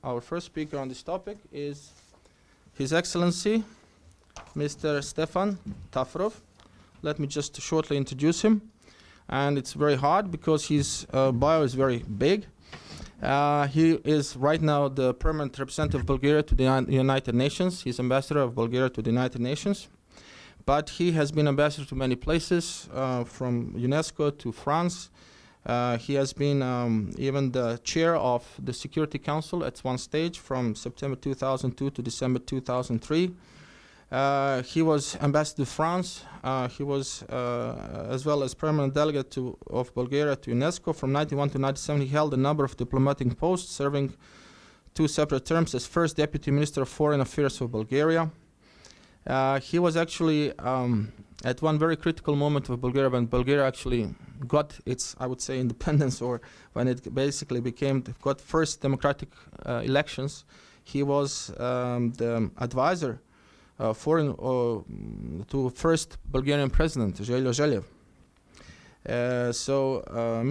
our first speaker on this topic is His Excellency, Mr. Stefan Tafrov. Let me just shortly introduce him. And it's very hard because his bio is very big. He is right now the Permanent Representative of Bulgaria to the United Nations. He's Ambassador of Bulgaria to the United Nations. But he has been ambassador to many places, from UNESCO to France. He has been even the chair of the Security Council at one stage from September 2002 to December 2003. He was ambassador to France. He was as well as permanent delegate of Bulgaria to UNESCO. From 1991 to 1997, he held a number of diplomatic posts, serving 2 separate terms as first Deputy Minister of Foreign Affairs of Bulgaria. He was actually at one very critical moment of Bulgaria, when Bulgaria actually got its, I would say, independence, or when it basically got first democratic elections. He was the advisor to first Bulgarian president, Željo Željev.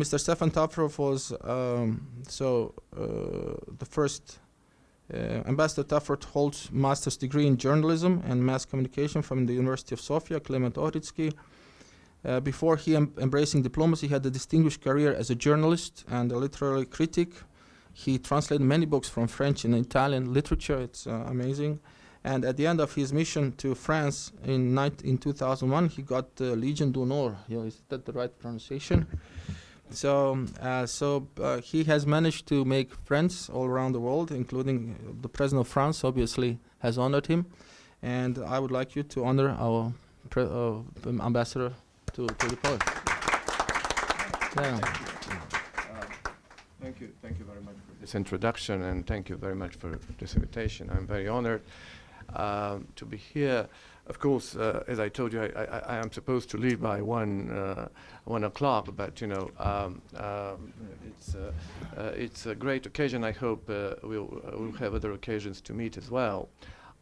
Mr. Stefan Tafrov was the first Ambassador Tafrov holds master's degree in journalism and mass communication from the University of Sofia, Clement Ohridsky. Before he embracing diplomacy, he had a distinguished career as a journalist and a literary critic. He translated many books from French and Italian literature. It's amazing. And at the end of his mission to France in 2001, he got the Legion d'Honneur. Is that the right pronunciation? He has managed to make friends all around the world, including the President of France, obviously, has honored him. And I would like you to honor our ambassador to the podium. Thank you very much for this introduction, and thank you very much for this invitation. I'm very honored to be here. Of course, as I told you, I am supposed to leave by 1 o'clock, but you know, it's a great occasion. I hope we'll have other occasions to meet as well.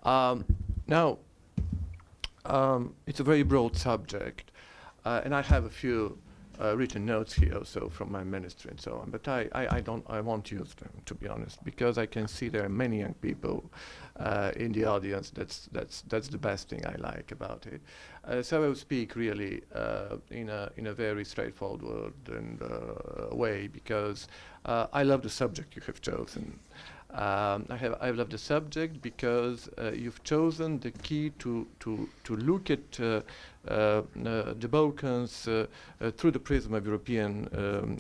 Now, it's a very broad subject, and I have a few written notes here also from my ministry and so on, but I won't use them, to be honest, because I can see there are many young people in the audience. That's the best thing I like about it. So I will speak really in a very straightforward and way, because I love the subject you have chosen. I love the subject because you've chosen the key to look at the Balkans through the prism of European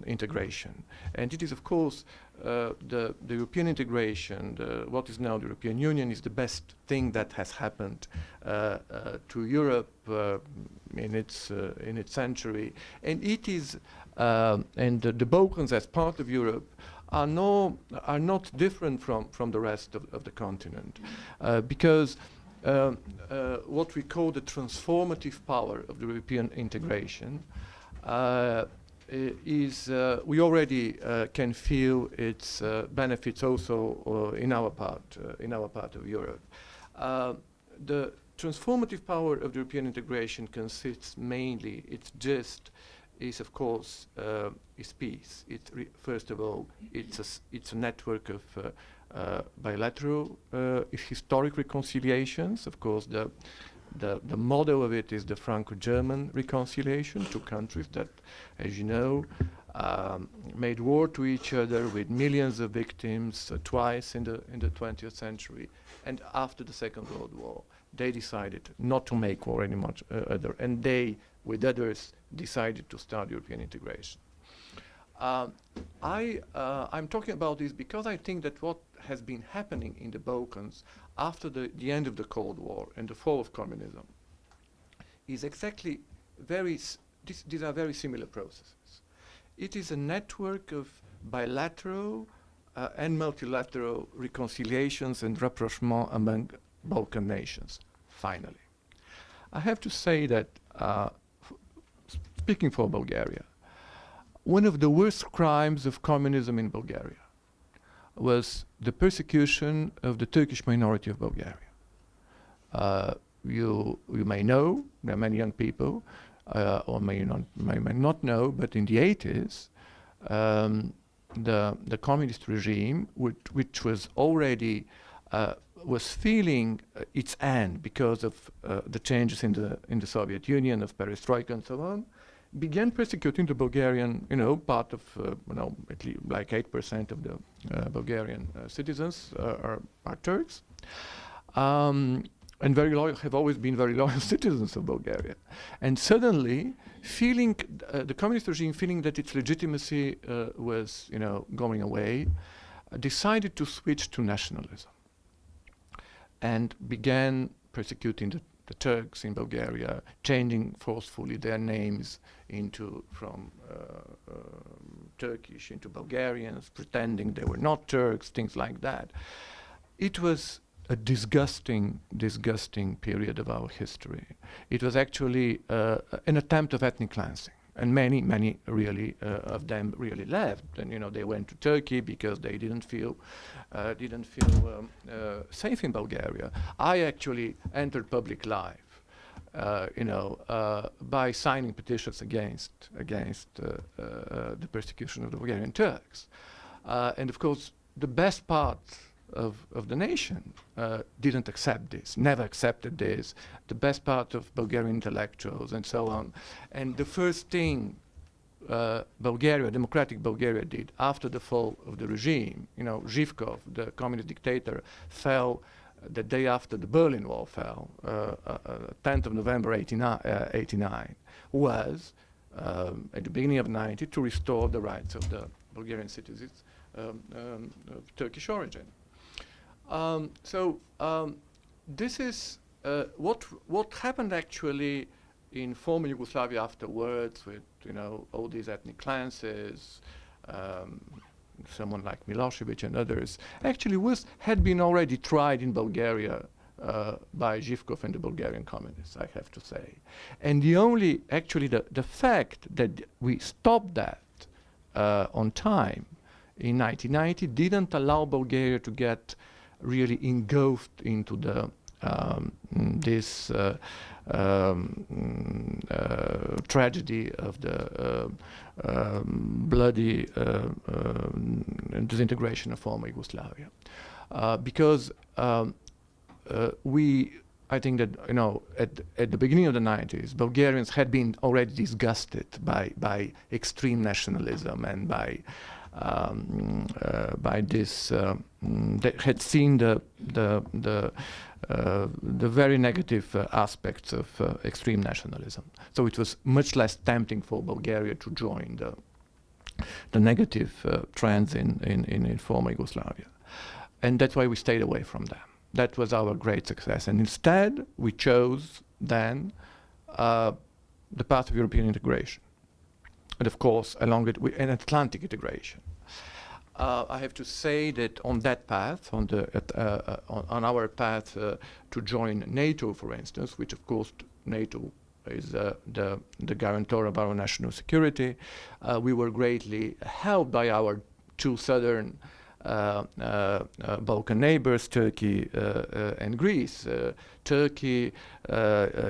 integration. And it is, of course, the European integration, what is now the European Union, is the best thing that has happened to Europe in its century. And it is, and the Balkans as part of Europe are not different from the rest of the continent, because what we call the transformative power of the European integration is we already can feel its benefits also in our part of Europe. The transformative power of the European integration consists mainly, its gist is, of course, is peace. First of all, it's a network of bilateral historic reconciliations. Of course, the model of it is the Franco-German reconciliation, 2 countries that, as you know, made war to each other with millions of victims twice in the 20th century. And after the Second World War, they decided not to make war anymore, and they, with others, decided to start European integration. I'm talking about this because I think that what has been happening in the Balkans after the end of the Cold War and the fall of communism is exactly these are very similar processes. It is a network of bilateral and multilateral reconciliations and rapprochement among Balkan nations, finally. I have to say that, speaking for Bulgaria, one of the worst crimes of communism in Bulgaria was the persecution of the Turkish minority of Bulgaria. You may know, there are many young people, or may not know, but in the 80s, the communist regime, which was already was feeling its end because of the changes in the Soviet Union, of perestroika and so on, began persecuting the Bulgarian, part of, at least like 8% of the Bulgarian citizens are Turks, and very loyal, have always been very loyal citizens of Bulgaria. And suddenly, feeling the communist regime, feeling that its legitimacy was, going away, decided to switch to nationalism and began persecuting the Turks in Bulgaria, changing forcefully their names from Turkish into Bulgarians, pretending they were not Turks, things like that. It was a disgusting period of our history. It was actually an attempt of ethnic cleansing. And many really of them really left, and they went to Turkey because they didn't feel safe in Bulgaria. I actually entered public life, by signing petitions against the persecution of the Bulgarian Turks, and of course the best part of the nation didn't accept this, never accepted this, the best part of Bulgarian intellectuals and so on. And the first thing democratic Bulgaria did after the fall of the regime, Zhivkov, the communist dictator, fell the day after the Berlin Wall fell, 10th of November 89, was at the beginning of 90 to restore the rights of the Bulgarian citizens of Turkish origin. This is what happened actually in former Yugoslavia afterwards, with all these ethnic cleanses, someone like Milosevic and others, actually had been already tried in Bulgaria by Zhivkov and the Bulgarian communists, I have to say. And the fact that we stopped that on time in 1990 didn't allow Bulgaria to get really engulfed into this tragedy of the bloody disintegration of former Yugoslavia, because I think that at the beginning of the 90s, Bulgarians had been already disgusted by extreme nationalism and by this. They had seen the very negative aspects of extreme nationalism. So it was much less tempting for Bulgaria to join the negative trends in former Yugoslavia, and that's why we stayed away from them. That was our great success, and instead we chose then the path of European integration. And of course, along it, an Atlantic integration. I have to say that on that path, on our path to join NATO, for instance, which of course NATO is the guarantor of our national security, we were greatly helped by our two southern Balkan neighbors, Turkey and Greece. Turkey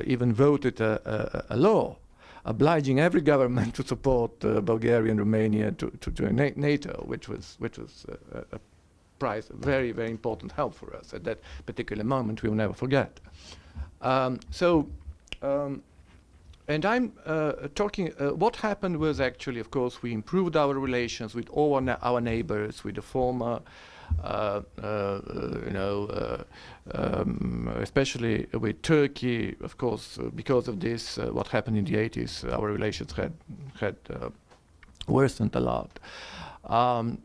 even voted a law obliging every government to support Bulgaria and Romania to join NATO, which was a prize, a very, very important help for us at that particular moment. We will never forget. And I'm talking. What happened was actually, of course, we improved our relations with all our neighbors, with the former, especially with Turkey. Of course, because of this, what happened in the 80s, our relations had worsened a lot.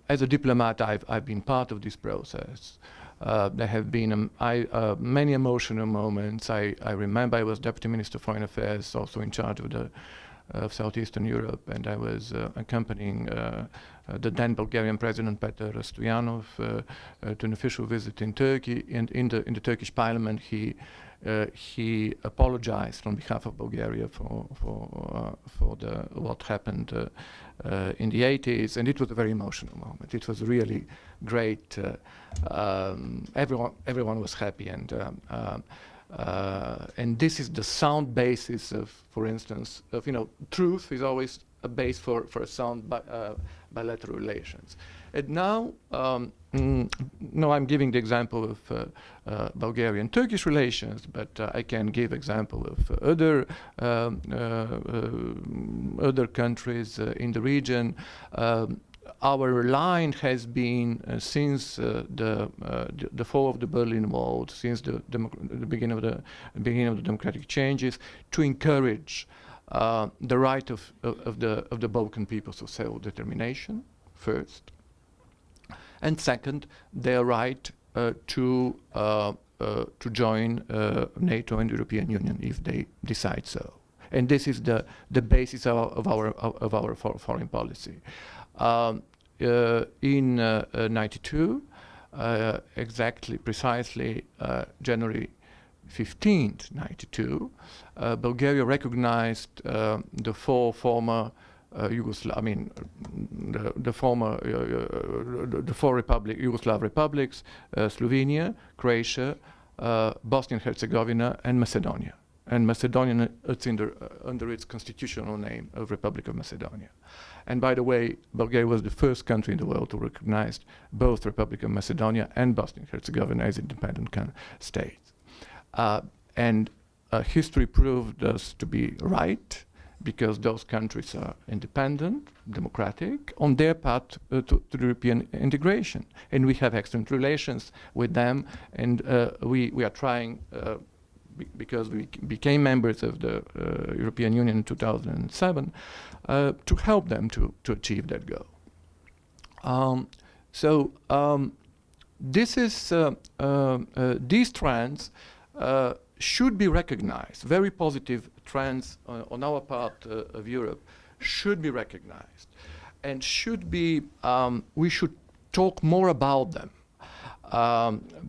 As a diplomat, I've been part of this process. There have been many emotional moments. I remember I was Deputy Minister of Foreign Affairs, also in charge of Southeastern Europe, and I was accompanying the then Bulgarian President Petar Stoyanov to an official visit in Turkey. And in the Turkish Parliament, he apologized on behalf of Bulgaria for what happened in the 80s, and it was a very emotional moment. It was really great. Everyone was happy, and this is the sound basis of, for instance, of truth is always a base for a sound bilateral relations. And now, no, I'm giving the example of Bulgarian-Turkish relations, but I can give example of other countries in the region. Our line has been since the fall of the Berlin Wall, since the beginning of the democratic changes, to encourage the right of the Balkan peoples to self-determination first, and second, their right to join NATO and European Union if they decide so. And this is the basis of our foreign policy. In '92, precisely January 15th, '92, Bulgaria recognized the four former the four Yugoslav republics: Slovenia, Croatia, Bosnia and Herzegovina, and Macedonia. And Macedonia, it's under its constitutional name of Republic of Macedonia. And by the way, Bulgaria was the first country in the world to recognize both Republic of Macedonia and Bosnia and Herzegovina as independent states. And history proved us to be right, because those countries are independent, democratic, on their path to European integration. And we have excellent relations with them, and we are trying, because we became members of the European Union in 2007, to help them to achieve that goal. These trends should be recognized. Very positive trends on our part of Europe should be recognized, and should be. We should talk more about them,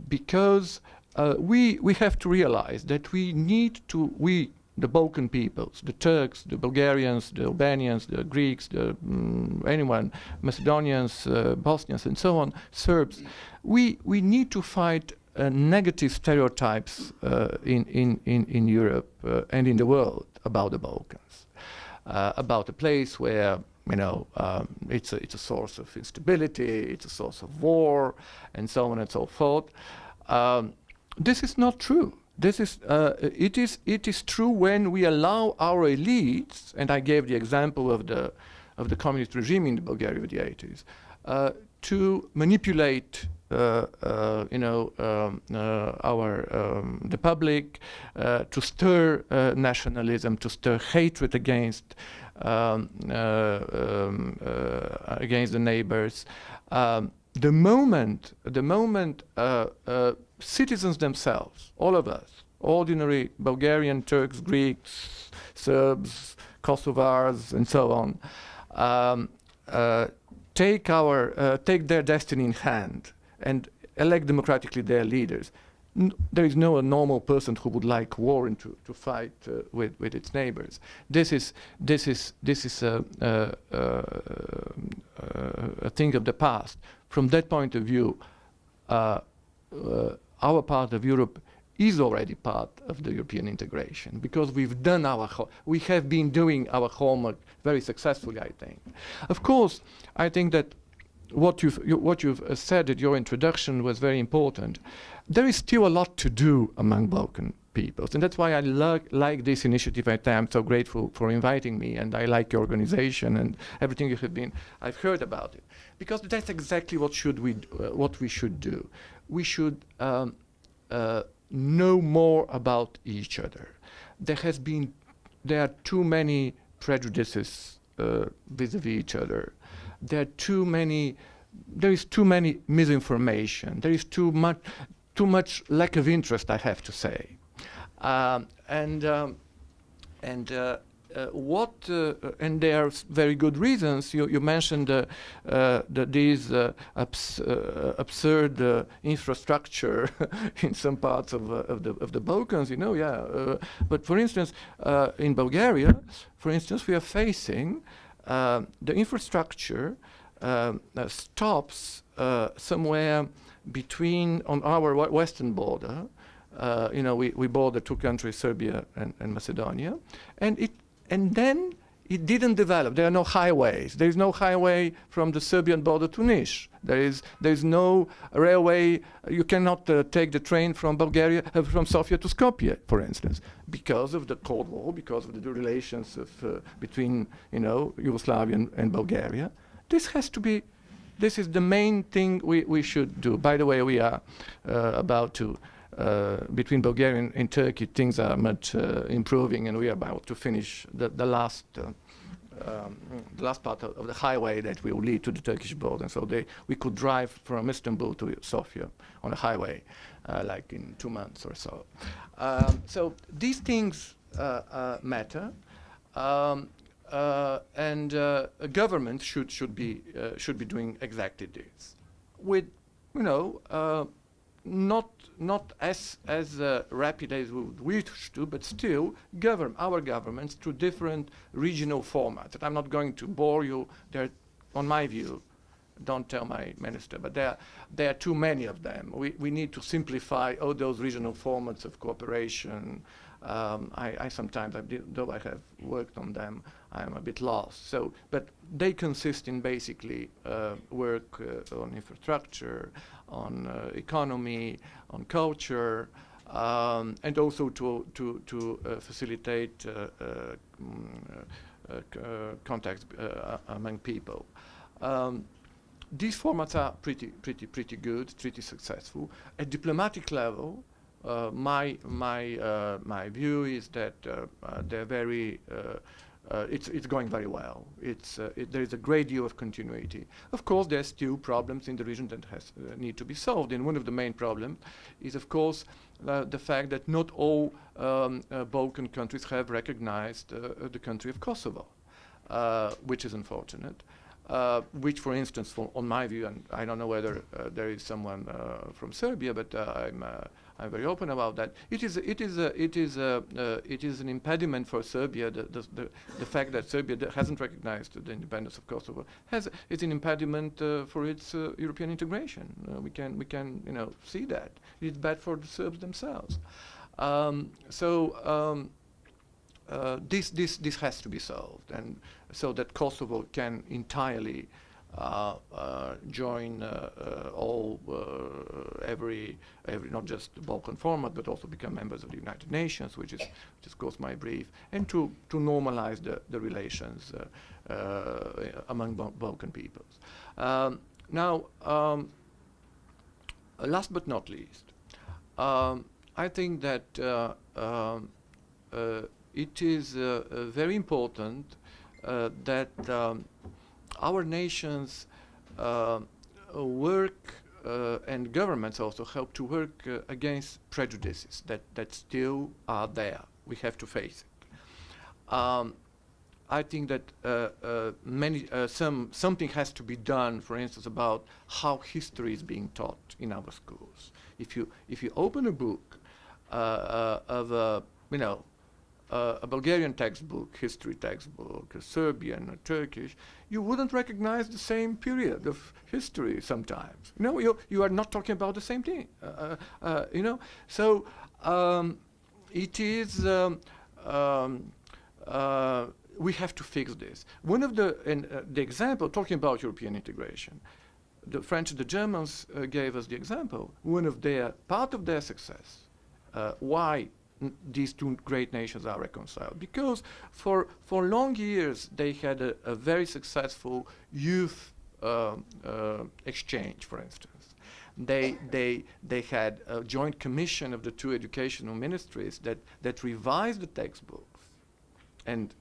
because we have to realize that we need to. The Balkan peoples, the Turks, the Bulgarians, the Albanians, the Greeks, anyone, Macedonians, Bosnians, and so on, Serbs. We need to fight negative stereotypes in Europe and in the world about the Balkans, about a place where it's a source of instability, it's a source of war, and so on and so forth. This is not true. It is true when we allow our elites, and I gave the example of the communist regime in Bulgaria in the 80s, to manipulate the public, to stir nationalism, to stir hatred against the neighbors. The moment citizens themselves, all of us, ordinary Bulgarian, Turks, Greeks, Serbs, Kosovars, and so on, take their destiny in hand and elect democratically their leaders. There is no normal person who would like war and to fight with its neighbors. This is a thing of the past. From that point of view, our part of Europe is already part of the European integration, because we have been doing our homework very successfully, I think. Of course, I think that what you've said at your introduction was very important. There is still a lot to do among Balkan peoples, and that's why I like this initiative. I'm so grateful for inviting me, and I like your organization and everything I've heard about it, because that's exactly what we should do. We should know more about each other. There are too many prejudices vis-a-vis each other. There is too many misinformation. There is too much lack of interest, I have to say. And there are very good reasons. You mentioned these absurd infrastructure in some parts of the Balkans. But for instance, in Bulgaria, we are facing the infrastructure stops somewhere on our western border. We border two countries, Serbia and Macedonia, and then it didn't develop. There are no highways. There is no highway from the Serbian border to Niš. There is no railway. You cannot take the train from Bulgaria, from Sofia to Skopje, for instance, because of the Cold War, because of the relations between Yugoslavia and Bulgaria. This is the main thing we should do. By the way, we are about to. Between Bulgaria and Turkey, things are much improving, and we are about to finish the last part of the highway that will lead to the Turkish border. So we could drive from Istanbul to Sofia on a highway, like in 2 months or so. So these things matter, and a government should be doing exactly this, with not as rapid as we would wish to, but still govern our governments through different regional formats. And I'm not going to bore you. There, on my view, don't tell my minister, but there are too many of them. We need to simplify all those regional formats of cooperation. I sometimes, though I have worked on them, I'm a bit lost. So, but they consist in basically work on infrastructure, on economy, on culture, and also to facilitate contacts among people. These formats are pretty good, pretty successful. At diplomatic level, my view is that they're very. It's going very well. There is a great deal of continuity. Of course, there's still problems in the region that need to be solved. And one of the main problems is, of course, the fact that not all Balkan countries have recognized the country of Kosovo, which is unfortunate. Which, for instance, on my view, and I don't know whether there is someone from Serbia, but I'm very open about that. It is an impediment for Serbia. The fact that Serbia hasn't recognized the independence of Kosovo is an impediment for its European integration. We can see that it's bad for the Serbs themselves. This has to be solved, and so that Kosovo can entirely join every not just the Balkan format, but also become members of the United Nations, which is of course my brief, and to normalize the relations among Balkan peoples. Now, last but not least, I think that it is very important that our nations work and governments also help to work against prejudices that still are there. We have to face it. I think that something has to be done, for instance, about how history is being taught in our schools. If you open a book of a Bulgarian textbook, history textbook, a Serbian, a Turkish, you wouldn't recognize the same period of history sometimes. You are not talking about the same thing. So it is. We have to fix this. One of the example, talking about European integration, the French and the Germans gave us the example. Part of their success, why these two great nations are reconciled, because for long years they had a very successful youth exchange, for instance. They had a joint commission of the two educational ministries that revised the textbooks, and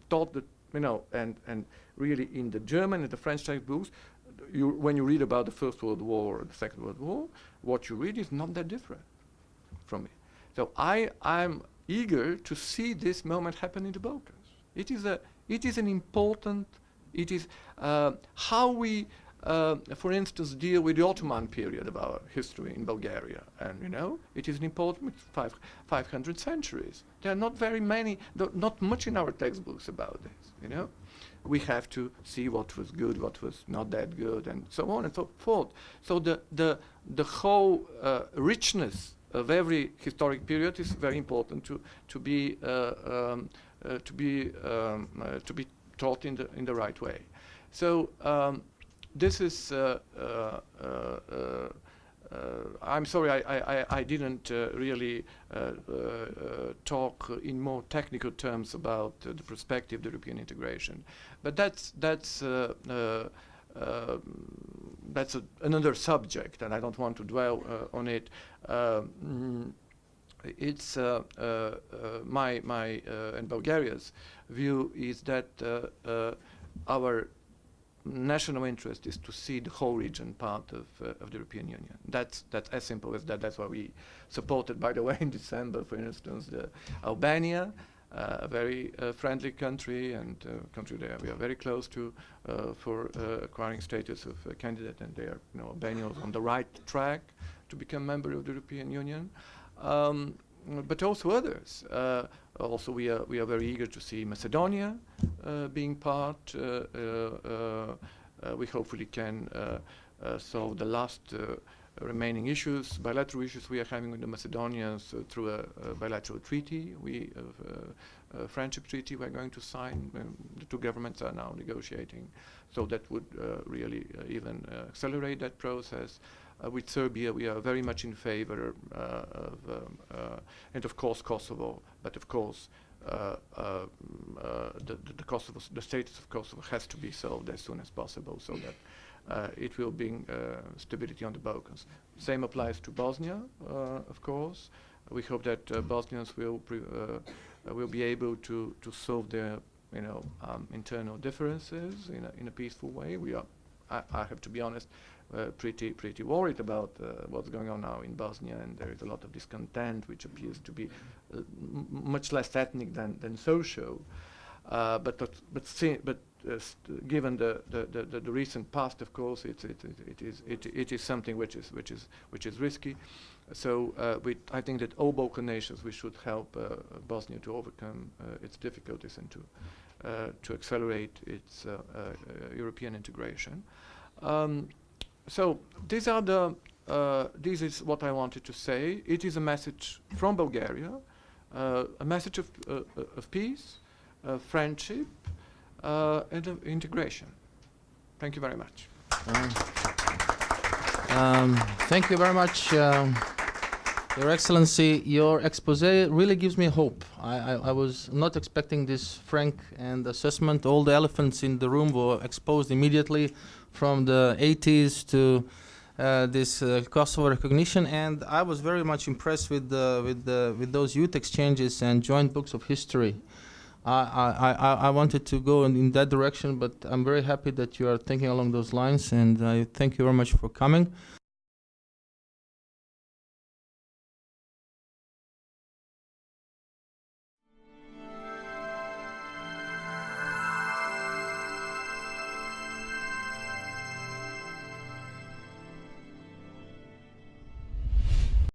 taught and really in the German and the French textbooks, when you read about the First World War or the Second World War, what you read is not that different from it. So I'm eager to see this moment happen in the Balkans. It is an important. It is how we, for instance, deal with the Ottoman period of our history in Bulgaria, and it is an important 500 centuries. There are not very many, not much in our textbooks about this. We have to see what was good, what was not that good, and so on and so forth. So the whole richness of every historic period is very important to be to be taught in the right way. So this is. I'm sorry, I didn't really talk in more technical terms about the perspective of the European integration, but that's another subject, and I don't want to dwell on it. It's my and Bulgaria's view is that our national interest is to see the whole region part of the European Union. That's as simple as that. That's why we supported, by the way, in December, for instance, Albania, a very friendly country and country that we are very close to for acquiring status of candidate, and they are, Albania is on the right track to become member of the European Union. But also others. Also, we are very eager to see Macedonia being part. We hopefully can solve the last remaining issues, bilateral issues we are having with the Macedonians through a bilateral treaty, a friendship treaty we're going to sign. The two governments are now negotiating, so that would really even accelerate that process. With Serbia, we are very much in favor of, and of course Kosovo, but of course the status of Kosovo has to be solved as soon as possible, so that it will bring stability on the Balkans. Same applies to Bosnia, of course. We hope that Bosnians will be able to solve their internal differences in a peaceful way. I have to be honest, pretty worried about what's going on now in Bosnia, and there is a lot of discontent, which appears to be much less ethnic than social. But given the recent past, of course, it is something which is risky. So I think that all Balkan nations, we should help Bosnia to overcome its difficulties and to accelerate its European integration. So this is what I wanted to say. It is a message from Bulgaria, a message of peace, friendship, and of integration. Thank you very much. Thank you very much, Your Excellency. Your expose really gives me hope. I was not expecting this frank and assessment. All the elephants in the room were exposed immediately, from the 80s to this Kosovo recognition, and I was very much impressed with those youth exchanges and joint books of history. I wanted to go in that direction, but I'm very happy that you are thinking along those lines, and I thank you very much for coming.